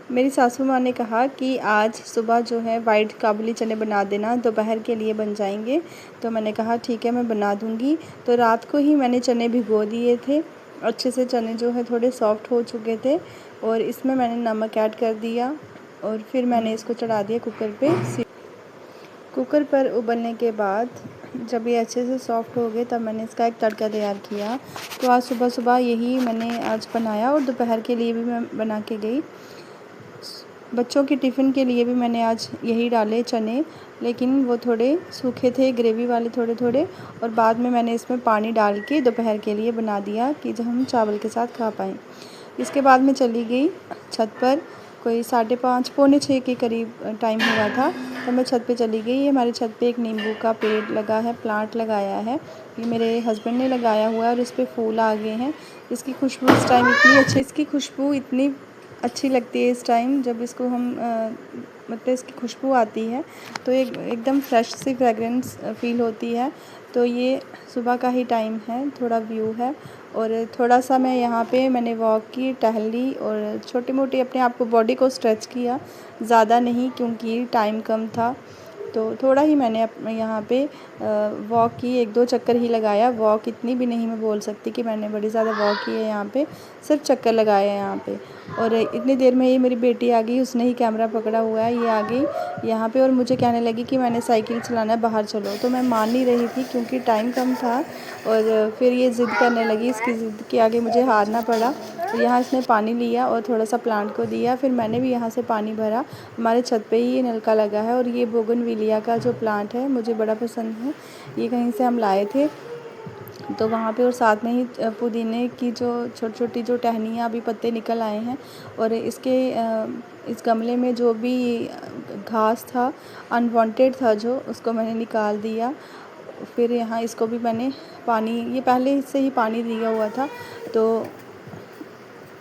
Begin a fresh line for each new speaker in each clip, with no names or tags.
मेरी सासू माँ ने कहा कि आज सुबह जो है वाइट काबुली चने बना देना, दोपहर के लिए बन जाएंगे। तो मैंने कहा ठीक है, मैं बना दूँगी। तो रात को ही मैंने चने भिगो दिए थे। अच्छे से चने जो है थोड़े सॉफ्ट हो चुके थे और इसमें मैंने नमक ऐड कर दिया और फिर मैंने इसको चढ़ा दिया कुकर पे। कुकर पर उबलने के बाद जब ये अच्छे से सॉफ्ट हो गए तब मैंने इसका एक तड़का तैयार किया। तो आज सुबह सुबह यही मैंने आज बनाया और दोपहर के लिए भी मैं बना के गई। बच्चों के टिफ़िन के लिए भी मैंने आज यही डाले चने, लेकिन वो थोड़े सूखे थे, ग्रेवी वाले थोड़े थोड़े, और बाद में मैंने इसमें पानी डाल के दोपहर के लिए बना दिया कि जब हम चावल के साथ खा पाएँ। इसके बाद मैं चली गई छत पर, कोई 5:30 पौने 6 के करीब टाइम हुआ था। तो मैं छत पे चली गई। हमारे छत पे एक नींबू का पेड़ लगा है, प्लांट लगाया है। ये मेरे हस्बैंड ने लगाया हुआ है और इस पे फूल आ गए हैं। इसकी खुशबू इस टाइम इतनी अच्छी लगती है इस टाइम जब इसको हम मतलब इसकी खुशबू आती है तो एकदम फ्रेश सी फ्रेगरेंस फ़ील होती है। तो ये सुबह का ही टाइम है, थोड़ा व्यू है और थोड़ा सा मैंने वॉक की, टहल ली और छोटी-मोटी अपने आप को, बॉडी को स्ट्रेच किया, ज़्यादा नहीं क्योंकि टाइम कम था। तो थोड़ा ही मैंने यहाँ पे वॉक की, 1-2 चक्कर ही लगाया। वॉक इतनी भी नहीं मैं बोल सकती कि मैंने बड़ी ज़्यादा वॉक की है यहाँ पे, सिर्फ चक्कर लगाए हैं यहाँ पे। और इतनी देर में ये मेरी बेटी आ गई, उसने ही कैमरा पकड़ा हुआ है, ये आ गई यहाँ पे और मुझे कहने लगी कि मैंने साइकिल चलाना है, बाहर चलो। तो मैं मान नहीं रही थी क्योंकि टाइम कम था और फिर ये ज़िद करने लगी, इसकी ज़िद के आगे मुझे हारना पड़ा। तो यहाँ इसने पानी लिया और थोड़ा सा प्लांट को दिया, फिर मैंने भी यहाँ से पानी भरा। हमारे छत पे ही ये नलका लगा है और ये बोगनविलिया का जो प्लांट है मुझे बड़ा पसंद है। ये कहीं से हम लाए थे तो वहाँ पे, और साथ में ही पुदीने की जो छोटी-छोटी जो टहनियाँ, अभी पत्ते निकल आए हैं और इस गमले में जो भी घास था, अनवांटेड था जो, उसको मैंने निकाल दिया। फिर यहाँ इसको भी मैंने पानी, ये पहले से ही पानी दिया हुआ था, तो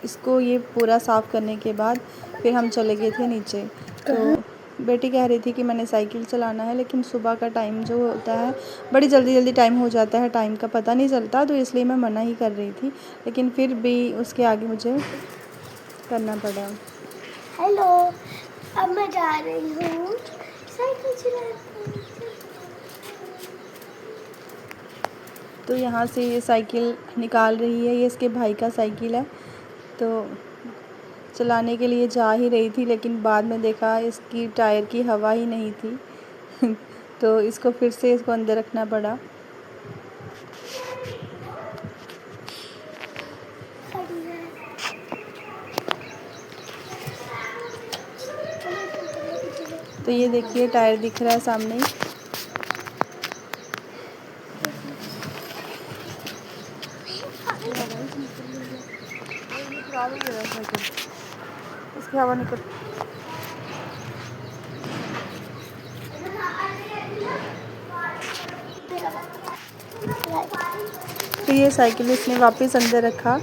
इसको ये पूरा साफ़ करने के बाद फिर हम चले गए थे नीचे। तो बेटी कह रही थी कि मैंने साइकिल चलाना है, लेकिन सुबह का टाइम जो होता है बड़ी जल्दी टाइम हो जाता है, टाइम का पता नहीं चलता, तो इसलिए मैं मना ही कर रही थी, लेकिन फिर भी उसके आगे मुझे करना पड़ा।
हेलो, अब मैं जा रही हूँ साइकिल चलाने।
तो यहाँ से ये साइकिल निकाल रही है, ये इसके भाई का साइकिल है। तो चलाने के लिए जा ही रही थी, लेकिन बाद में देखा इसकी टायर की हवा ही नहीं थी तो इसको फिर से इसको अंदर रखना पड़ा। तो ये देखिए टायर दिख रहा है सामने ही। इसकी हवा निकल। तो ये साइकिल इसने वापस अंदर रखा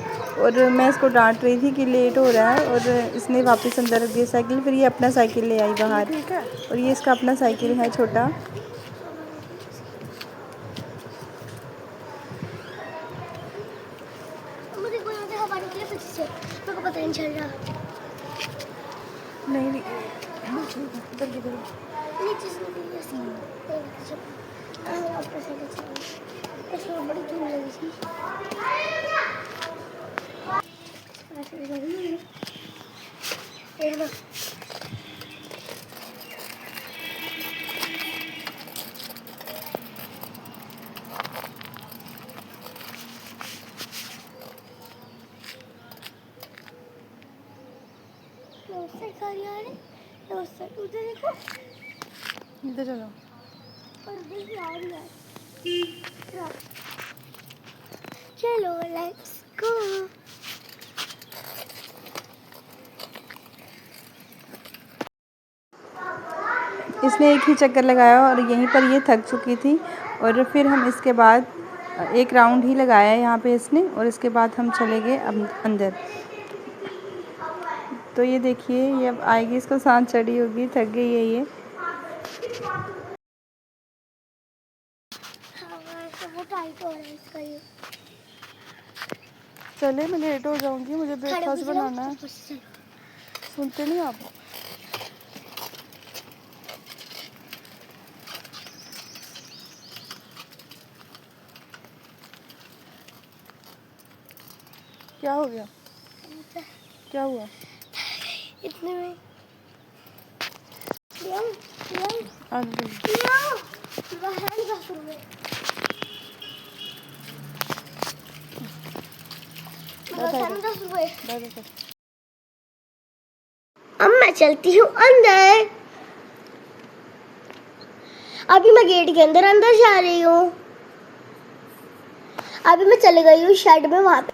और मैं इसको डांट रही थी कि लेट हो रहा है, और इसने वापस अंदर रख दिया साइकिल। फिर ये अपना साइकिल ले आई बाहर और ये इसका अपना साइकिल है छोटा।
मुझे कोई मुझे हवा निकले पीछे से, मेरे को पता नहीं चल रहा।
नहीं
नीचे से निकली ऐसी ऊपर से इसमें बड़ी धूल लगी थी। उधर देखो,
इधर चलो।
चलो लेट्स गो।
इसने एक ही चक्कर लगाया और यहीं पर ये थक चुकी थी, और फिर हम इसके बाद एक राउंड ही लगाया यहाँ पे इसने, और इसके बाद हम चले गए अंदर। तो ये देखिए, ये अब आएगी, इसको सांस चढ़ी होगी, थक गई है ये।
वो टाइट हो रहा है इसका ये।
चले, मैं लेट हो जाऊंगी, मुझे ब्रेकफास्ट बनाना है। सुनते नहीं आप? क्या हो गया? क्या हुआ?
इतने में अब मैं चलती हूँ अंदर। अभी मैं गेट के अंदर अंदर जा रही हूँ। अभी मैं चले गई हूँ शेड में, वहाँ पे।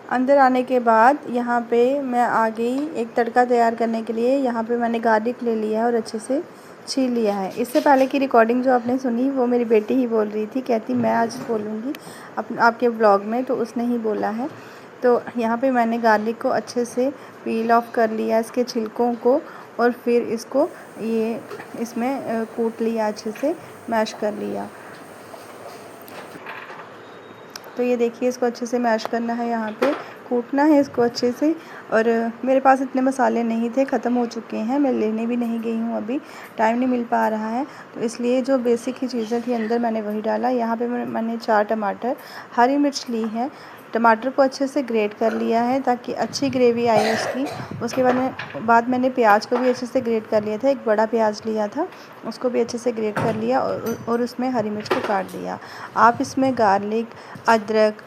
अंदर आने के बाद यहाँ पे मैं आ गई एक तड़का तैयार करने के लिए। यहाँ पे मैंने गार्लिक ले लिया है और अच्छे से छील लिया है। इससे पहले की रिकॉर्डिंग जो आपने सुनी वो मेरी बेटी ही बोल रही थी, कहती मैं आज बोलूँगी आपके ब्लॉग में, तो उसने ही बोला है। तो यहाँ पे मैंने गार्लिक को अच्छे से पील ऑफ कर लिया, इसके छिलकों को, और फिर इसको इसमें कूट लिया, अच्छे से मैश कर लिया। तो ये देखिए, इसको अच्छे से मैश करना है, यहाँ पे कूटना है इसको अच्छे से। और मेरे पास इतने मसाले नहीं थे, ख़त्म हो चुके हैं, मैं लेने भी नहीं गई हूँ, अभी टाइम नहीं मिल पा रहा है, तो इसलिए जो बेसिक ही चीज़ें थी अंदर मैंने वही डाला। यहाँ पे मैंने 4 टमाटर, हरी मिर्च ली है। टमाटर को अच्छे से ग्रेट कर लिया है ताकि अच्छी ग्रेवी आए उसकी। उसके बाद मैंने प्याज को भी अच्छे से ग्रेट कर लिया था। एक बड़ा प्याज लिया था, उसको भी अच्छे से ग्रेट कर लिया और उसमें हरी मिर्च को काट दिया। आप इसमें गार्लिक, अदरक,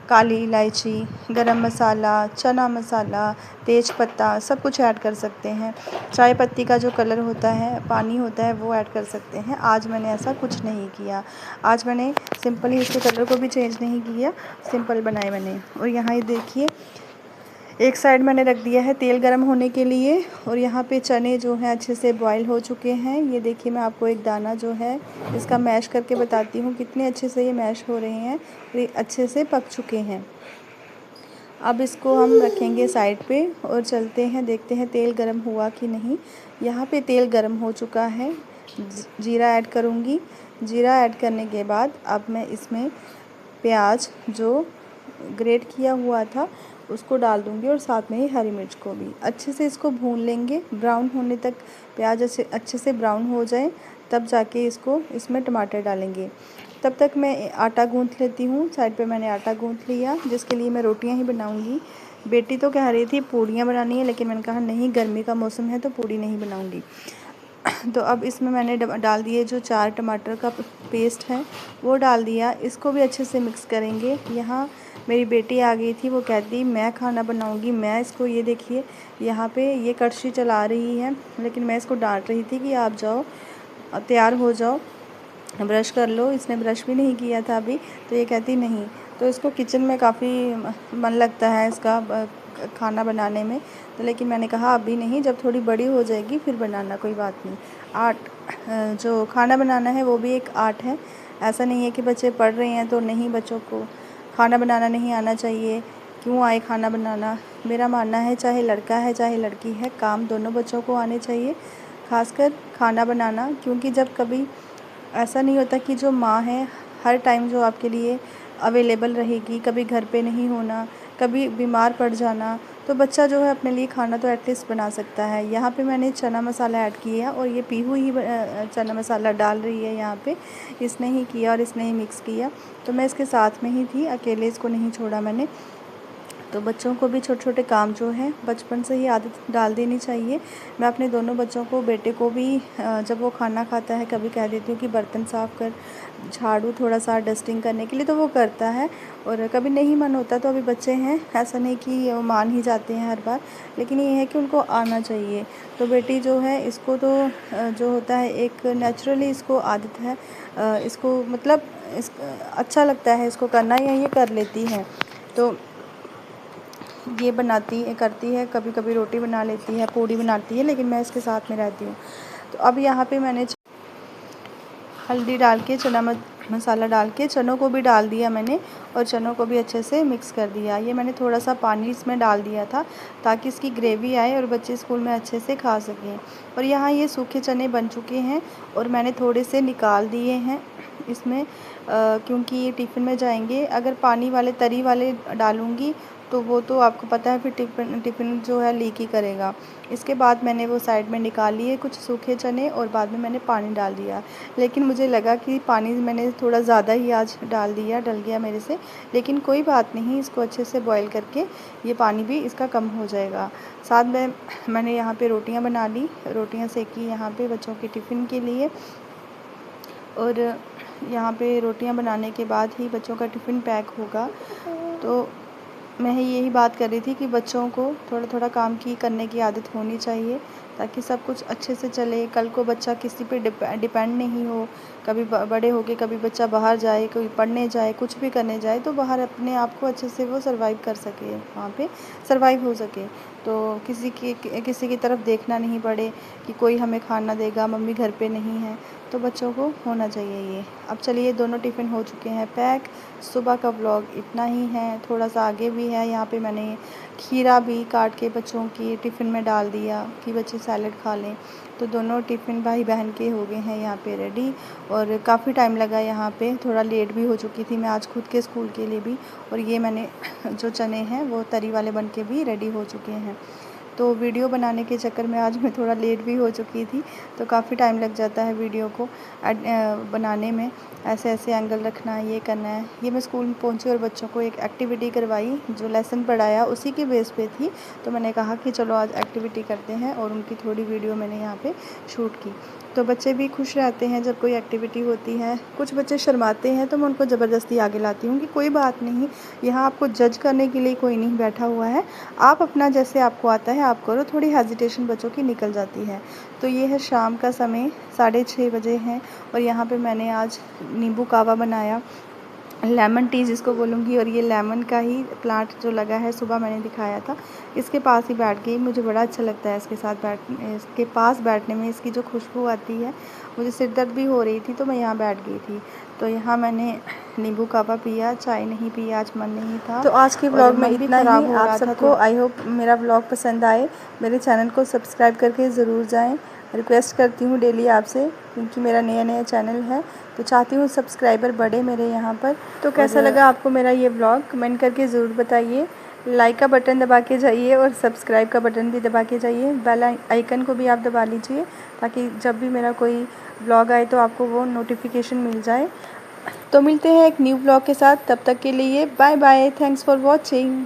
काली इलायची, गरम मसाला, चना मसाला, तेज पत्ता सब कुछ ऐड कर सकते हैं। चाय पत्ती का जो कलर होता है, पानी होता है, वो ऐड कर सकते हैं। आज मैंने ऐसा कुछ नहीं किया। आज मैंने सिंपल ही इसके कलर को भी चेंज नहीं किया, सिंपल बनाए मैंने। और यहाँ ये देखिए, एक साइड मैंने रख दिया है तेल गरम होने के लिए, और यहाँ पे चने जो हैं अच्छे से बॉईल हो चुके हैं। ये देखिए, मैं आपको एक दाना जो है इसका मैश करके बताती हूँ कितने अच्छे से ये मैश हो रहे हैं, ये अच्छे से पक चुके हैं। अब इसको हम रखेंगे साइड पे और चलते हैं, देखते हैं तेल गरम हुआ कि नहीं। यहाँ पे तेल गरम हो चुका है। जीरा ऐड करूँगी। जीरा ऐड करने के बाद अब मैं इसमें प्याज जो ग्रेट किया हुआ था उसको डाल दूँगी, और साथ में ही हरी मिर्च को भी अच्छे से इसको भून लेंगे, ब्राउन होने तक। प्याज अच्छे से ब्राउन हो जाए तब जाके इसमें टमाटर डालेंगे। तब तक मैं आटा गूँथ लेती हूँ। साइड पे मैंने आटा गूँथ लिया, जिसके लिए मैं रोटियां ही बनाऊँगी। बेटी तो कह रही थी पूड़ियाँ बनानी है, लेकिन मैंने कहा नहीं, गर्मी का मौसम है तो पूड़ी नहीं बनाऊँगी। तो अब इसमें मैंने डाल दिए जो 4 टमाटर का पेस्ट है वो डाल दिया। इसको भी अच्छे से मिक्स करेंगे। यहाँ मेरी बेटी आ गई थी, वो कहती मैं खाना बनाऊंगी। मैं इसको, ये देखिए यहाँ पे ये कड़छी चला रही है, लेकिन मैं इसको डांट रही थी कि आप जाओ, तैयार हो जाओ, ब्रश कर लो। इसने ब्रश भी नहीं किया था अभी, तो ये कहती नहीं। तो इसको किचन में काफ़ी मन लगता है इसका खाना बनाने में, तो लेकिन मैंने कहा अभी नहीं, जब थोड़ी बड़ी हो जाएगी फिर बनाना, कोई बात नहीं। आर्ट, जो खाना बनाना है वो भी एक आर्ट है। ऐसा नहीं है कि बच्चे पढ़ रहे हैं तो नहीं, बच्चों को खाना बनाना नहीं आना चाहिए। क्यों आए खाना बनाना? मेरा मानना है चाहे लड़का है चाहे लड़की है, काम दोनों बच्चों को आने चाहिए, खासकर खाना बनाना। क्योंकि जब कभी ऐसा नहीं होता कि जो माँ है हर टाइम जो आपके लिए अवेलेबल रहेगी, कभी घर पे नहीं होना, कभी बीमार पड़ जाना, तो बच्चा जो है अपने लिए खाना तो एटलीस्ट बना सकता है। यहाँ पे मैंने चना मसाला ऐड किया और ये पीहू ही चना मसाला डाल रही है यहाँ पे, इसने ही किया और इसने ही मिक्स किया। तो मैं इसके साथ में ही थी, अकेले इसको नहीं छोड़ा मैंने। तो बच्चों को भी छोटे छोटे काम जो है बचपन से ही आदत डाल देनी चाहिए। मैं अपने दोनों बच्चों को, बेटे को भी जब वो खाना खाता है कभी कह देती हूँ कि बर्तन साफ़ कर, झाड़ू थोड़ा सा डस्टिंग करने के लिए, तो वो करता है। और कभी नहीं मन होता तो अभी बच्चे हैं, ऐसा नहीं कि वो मान ही जाते हैं हर बार, लेकिन ये है कि उनको आना चाहिए। तो बेटी जो है इसको तो जो होता है एक नेचुरली इसको आदत है, इसको मतलब अच्छा लगता है इसको करना, या ये कर लेती है। तो ये करती है, कभी कभी रोटी बना लेती है, पूड़ी बनाती है, लेकिन मैं इसके साथ में रहती हूँ। तो अब यहाँ पे मैंने हल्दी डाल के, चना मसाला डाल के, चनों को भी डाल दिया मैंने, और चनों को भी अच्छे से मिक्स कर दिया। ये मैंने थोड़ा सा पानी इसमें डाल दिया था ताकि इसकी ग्रेवी आए और बच्चे स्कूल में अच्छे से खा सकें। और यहाँ ये सूखे चने बन चुके हैं और मैंने थोड़े से निकाल दिए हैं इसमें, क्योंकि ये टिफ़िन में जाएंगे। अगर पानी वाले, तरी वाले डालूँगी तो वो तो आपको पता है फिर टिफ़िन जो है लीक ही करेगा। इसके बाद मैंने वो साइड में निकाल लिए कुछ सूखे चने और बाद में मैंने पानी डाल दिया। लेकिन मुझे लगा कि पानी मैंने थोड़ा ज़्यादा ही आज डल गया मेरे से, लेकिन कोई बात नहीं, इसको अच्छे से बॉईल करके ये पानी भी इसका कम हो जाएगा। साथ में मैंने यहाँ पे रोटियाँ बना ली, रोटियाँ सेकी यहाँ पे बच्चों के टिफ़िन के लिए। और यहाँ पे रोटियाँ बनाने के बाद ही बच्चों का टिफ़िन पैक होगा। तो मैं यही बात कर रही थी कि बच्चों को थोड़ा थोड़ा काम की करने की आदत होनी चाहिए, ताकि सब कुछ अच्छे से चले। कल को बच्चा किसी पे डिपेंड नहीं हो, कभी बड़े होके कभी बच्चा बाहर जाए, कोई पढ़ने जाए, कुछ भी करने जाए, तो बाहर अपने आप को अच्छे से वो सर्वाइव कर सके, वहाँ पे सर्वाइव हो सके। तो किसी की तरफ देखना नहीं पड़े कि कोई हमें खाना देगा, मम्मी घर पे नहीं है। तो बच्चों को होना चाहिए ये। अब चलिए, दोनों टिफ़िन हो चुके हैं पैक। सुबह का व्लॉग इतना ही है, थोड़ा सा आगे भी है। यहाँ पे मैंने खीरा भी काट के बच्चों की टिफ़िन में डाल दिया कि बच्चे सैलेड खा लें। तो दोनों टिफ़िन भाई बहन के हो गए हैं यहाँ पे रेडी। और काफ़ी टाइम लगा यहाँ पे, थोड़ा लेट भी हो चुकी थी मैं आज खुद के स्कूल के लिए भी। और ये मैंने जो चने हैं वो तरी वाले बन के भी रेडी हो चुके हैं। तो वीडियो बनाने के चक्कर में आज मैं थोड़ा लेट भी हो चुकी थी, तो काफ़ी टाइम लग जाता है वीडियो को बनाने में। ऐसे ऐसे एंगल रखना है, ये करना है। ये मैं स्कूल में पहुंची और बच्चों को एक एक्टिविटी करवाई, जो लेसन पढ़ाया उसी के बेस पे थी। तो मैंने कहा कि चलो आज एक्टिविटी करते हैं, और उनकी थोड़ी वीडियो मैंने यहाँ पे शूट की। तो बच्चे भी खुश रहते हैं जब कोई एक्टिविटी होती है। कुछ बच्चे शर्माते हैं तो मैं उनको ज़बरदस्ती आगे लाती हूँ कि कोई बात नहीं, यहाँ आपको जज करने के लिए कोई नहीं बैठा हुआ है, आप अपना जैसे आपको आता है आप करो। थोड़ी हेजिटेशन बच्चों की निकल जाती है। तो ये है शाम का समय, 6:30 बजे हैं, और यहाँ पे मैंने आज नींबू कावा बनाया, लेमन टी जिसको बोलूँगी। और ये लेमन का ही प्लांट जो लगा है, सुबह मैंने दिखाया था, इसके पास ही बैठ गई। मुझे बड़ा अच्छा लगता है इसके पास बैठने में। इसकी जो खुशबू आती है, मुझे सिर दर्द भी हो रही थी तो मैं यहाँ बैठ गई थी। तो यहाँ मैंने नींबू कावा पिया, चाय नहीं पी, आज मन नहीं था। तो आज के व्लॉग में इतना ही। आप सबको आई होप मेरा व्लॉग पसंद आए। मेरे चैनल को सब्सक्राइब करके ज़रूर जाएँ। रिक्वेस्ट करती हूँ डेली आपसे, क्योंकि मेरा नया चैनल है, तो चाहती हूँ सब्सक्राइबर बढ़े मेरे यहाँ पर। तो कैसा लगा आपको मेरा ये व्लॉग, कमेंट करके ज़रूर बताइए। लाइक का बटन दबा के जाइए और सब्सक्राइब का बटन भी दबा के जाइए। बेल आइकन को भी आप दबा लीजिए, ताकि जब भी मेरा कोई व्लॉग आए तो आपको वो नोटिफिकेशन मिल जाए। तो मिलते हैं एक न्यू व्लॉग के साथ, तब तक के लिए bye bye. Thanks for watching.